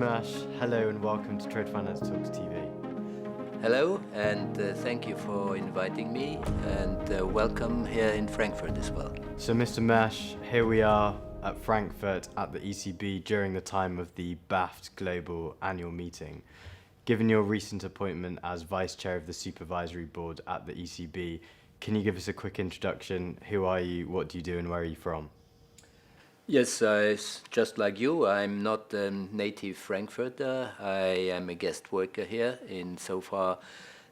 Mersch, hello and welcome to Trade Finance Talks TV. Hello, and thank you for inviting me, and welcome here in Frankfurt as well. So Mr. Mersch, here we are at Frankfurt at the ECB during the time of the BAFT Global Annual Meeting. Given your recent appointment as Vice Chair of the Supervisory Board at the ECB, can you give us a quick introduction? Who are you, what do you do, and where are you from? Yes, just like you, I'm not a native Frankfurter. I am a guest worker here insofar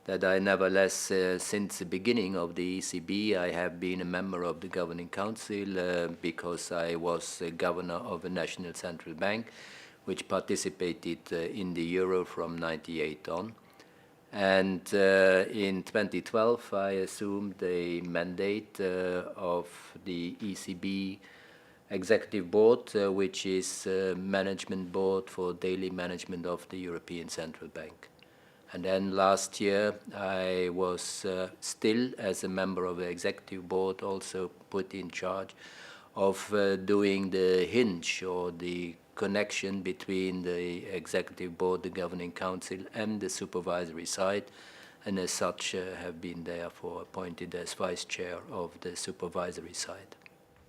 that I nevertheless, since the beginning of the ECB, I have been a member of the Governing Council because I was governor of a national central bank which participated in the euro from 98 on. And in 2012, I assumed the mandate of the ECB Executive Board, which is management board for daily management of the European Central Bank. And then last year, I was still, as a member of the Executive Board, also put in charge of doing the hinge or the connection between the Executive Board, the Governing Council, and the supervisory side, and as such have been therefore appointed as Vice Chair of the supervisory side.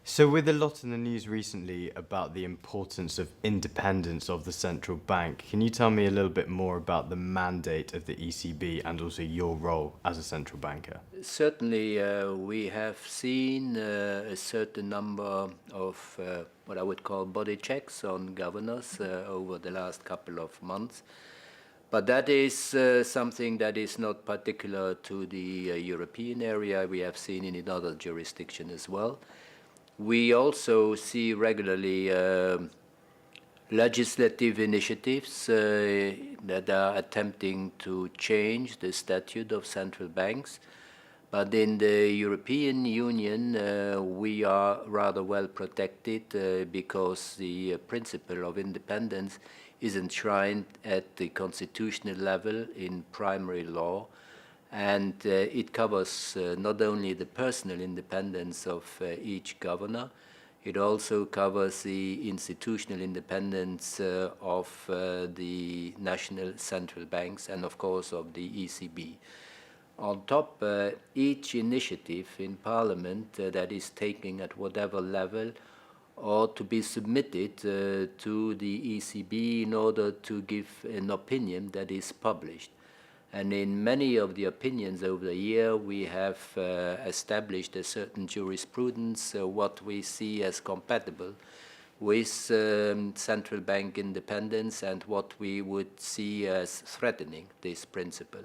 So with a lot in the news recently about the importance of independence of the central bank, can you tell me a little bit more about the mandate of the ECB and also your role as a central banker? Certainly, we have seen a certain number of what I would call body checks on governors over the last couple of months. But that is something that is not particular to the European area. We have seen it in other jurisdictions as well. We also see regularly legislative initiatives that are attempting to change the statute of central banks. But in the European Union, we are rather well protected because the principle of independence is enshrined at the constitutional level in primary law. And it covers not only the personal independence of each governor, it also covers the institutional independence of the national central banks and, of course, of the ECB. On top, each initiative in Parliament that is taken at whatever level ought to be submitted to the ECB in order to give an opinion that is published. And in many of the opinions over the year, we have established a certain jurisprudence, what we see as compatible with central bank independence and what we would see as threatening this principle.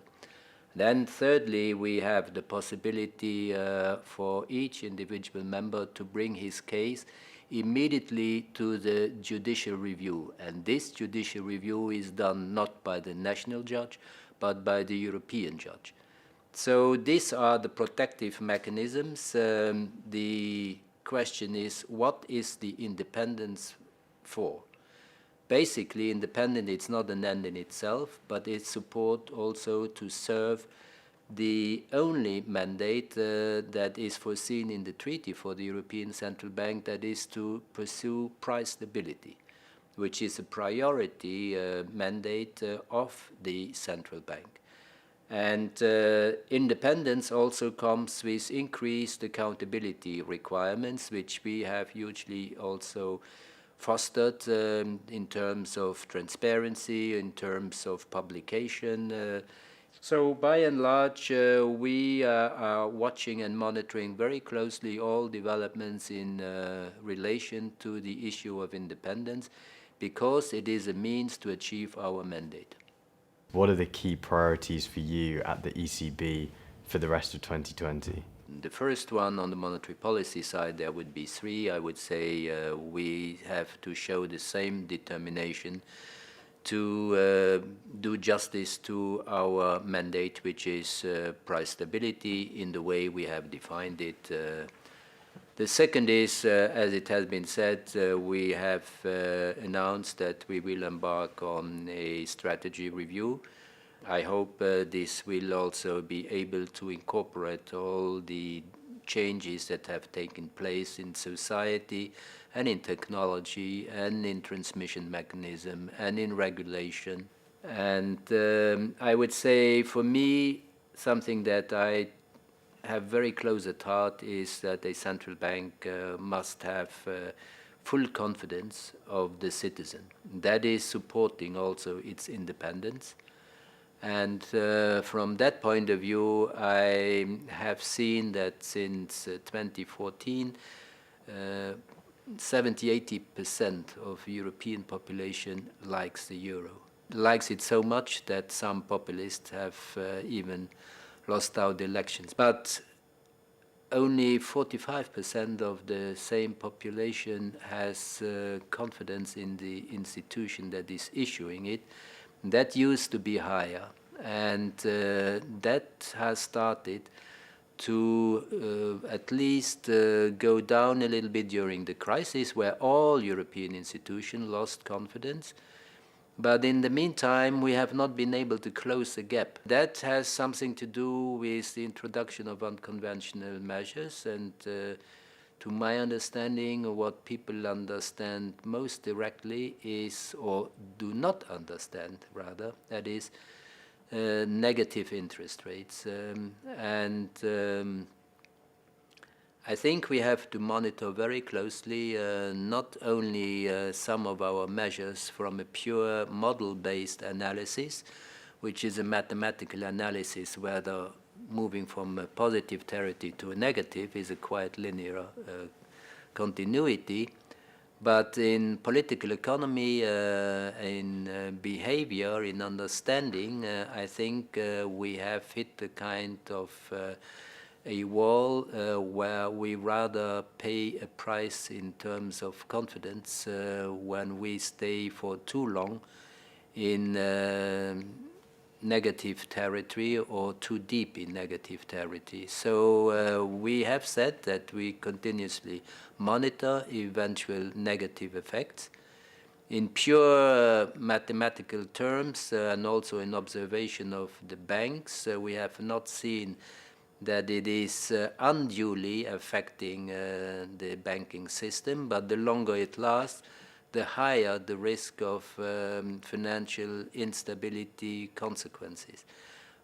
Then thirdly, we have the possibility for each individual member to bring his case immediately to the judicial review. And this judicial review is done not by the national judge, but by the European judge. So these are the protective mechanisms. The question is, what is the independence for? Basically, independence is not an end in itself, but it's support also to serve the only mandate that is foreseen in the treaty for the European Central Bank, that is to pursue price stability, which is a priority mandate of the central bank. And independence also comes with increased accountability requirements, which we have hugely also fostered in terms of transparency, in terms of publication. So by and large, we are watching and monitoring very closely all developments in relation to the issue of independence, because it is a means to achieve our mandate. What are the key priorities for you at the ECB for the rest of 2020? The first one, on the monetary policy side, there would be three. I would say we have to show the same determination to do justice to our mandate, which is price stability in the way we have defined it. The second is, as it has been said, we have announced that we will embark on a strategy review. I hope this will also be able to incorporate all the changes that have taken place in society and in technology and in transmission mechanism and in regulation. And I would say for me, something that I have very close at heart is that a central bank must have full confidence of the citizen. That is supporting also its independence. And from that point of view, I have seen that since 2014, 70–80% of European population likes the euro. Likes it so much that some populists have even lost out the elections. But only 45% of the same population has confidence in the institution that is issuing it. That used to be higher, and that has started to at least go down a little bit during the crisis, where all European institutions lost confidence. But in the meantime, we have not been able to close the gap. That has something to do with the introduction of unconventional measures, and to my understanding, what people understand most directly is, or do not understand rather, that is negative interest rates. I think we have to monitor very closely not only some of our measures from a pure model-based analysis, which is a mathematical analysis whether moving from a positive territory to a negative is a quite linear continuity, but in political economy, in behavior, in understanding, I think we have hit a kind of a wall where we rather pay a price in terms of confidence when we stay for too long in negative territory or too deep in negative territory. So we have said that we continuously monitor eventual negative effects. In pure mathematical terms and also in observation of the banks, we have not seen that it is unduly affecting the banking system, but the longer it lasts, the higher the risk of financial instability consequences.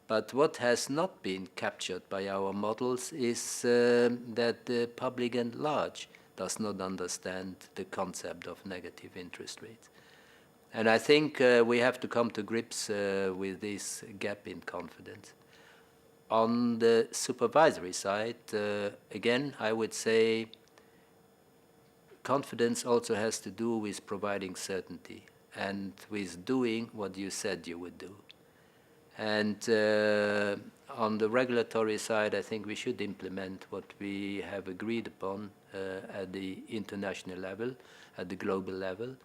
But what has not been captured by our models is that the public at large does not understand the concept of negative interest rates. And I think we have to come to grips with this gap in confidence. On the supervisory side, again, I would say confidence also has to do with providing certainty and with doing what you said you would do. And on the regulatory side, I think we should implement what we have agreed upon at the international level, at the global level.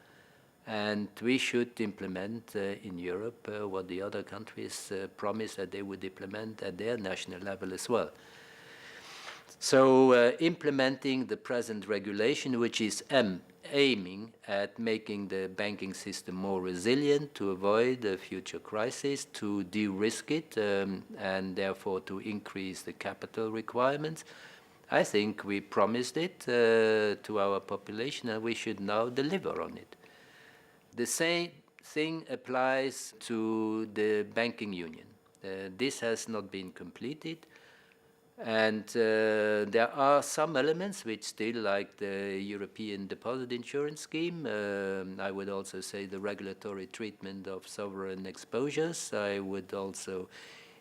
And we should implement in Europe what the other countries promised that they would implement at their national level as well. So implementing the present regulation, which is aiming at making the banking system more resilient to avoid a future crisis, to de-risk it, and therefore to increase the capital requirements. I think we promised it to our population, and we should now deliver on it. The same thing applies to the banking union. This has not been completed. And there are some elements which still, like the European Deposit Insurance Scheme, I would also say the regulatory treatment of sovereign exposures. I would also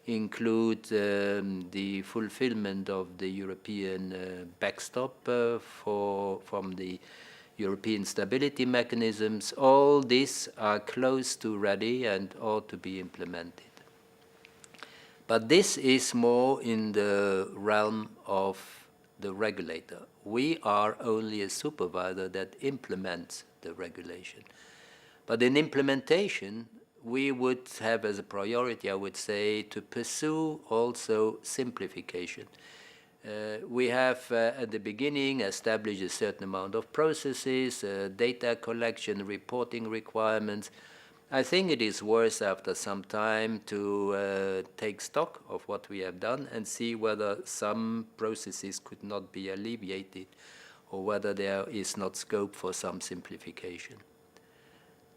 include the fulfillment of the European backstop from the European stability mechanisms. All these are close to ready and ought to be implemented. But this is more in the realm of the regulator. We are only a supervisor that implements the regulation. But in implementation, we would have as a priority, I would say, to pursue also simplification. We have at the beginning established a certain amount of processes, data collection, reporting requirements, I think it is worth after some time to take stock of what we have done and see whether some processes could not be alleviated or whether there is not scope for some simplification.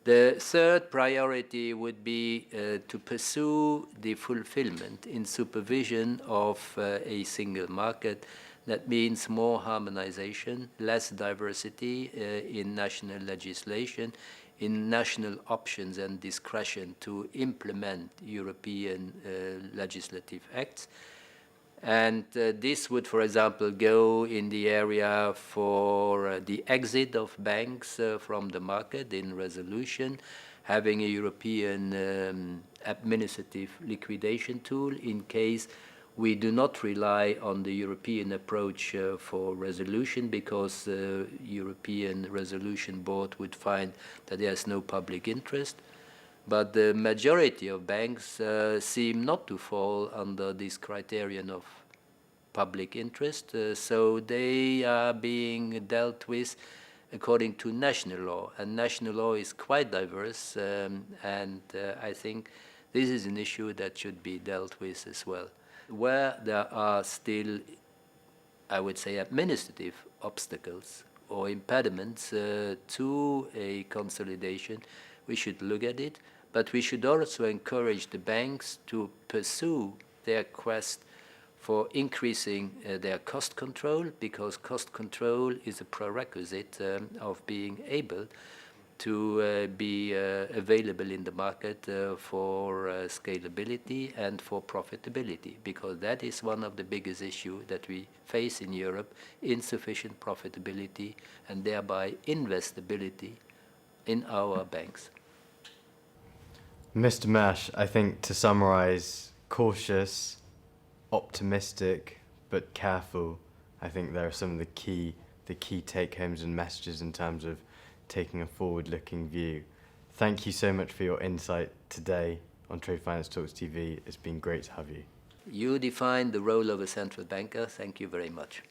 The third priority would be to pursue the fulfillment in supervision of a single market. That means more harmonization, less diversity in national legislation, in national options and discretion to implement European legislative acts. And this would, for example, go in the area for the exit of banks from the market in resolution, having a European administrative liquidation tool in case we do not rely on the European approach for resolution, because the European Resolution Board would find that there is no public interest. But the majority of banks seem not to fall under this criterion of public interest, so they are being dealt with according to national law, and national law is quite diverse, and I think this is an issue that should be dealt with as well. Where there are still, I would say, administrative obstacles or impediments to a consolidation, we should look at it, but we should also encourage the banks to pursue their quest for increasing their cost control, because cost control is a prerequisite of being able to be available in the market for scalability and for profitability, because that is one of the biggest issues that we face in Europe: insufficient profitability and thereby investability in our banks. Mr. Mersch, I think to summarize, cautious, optimistic, but careful. I think there are some of the key take-homes and messages in terms of taking a forward-looking view. Thank you so much for your insight today on Trade Finance Talks TV. It's been great to have you. You defined the role of a central banker. Thank you very much.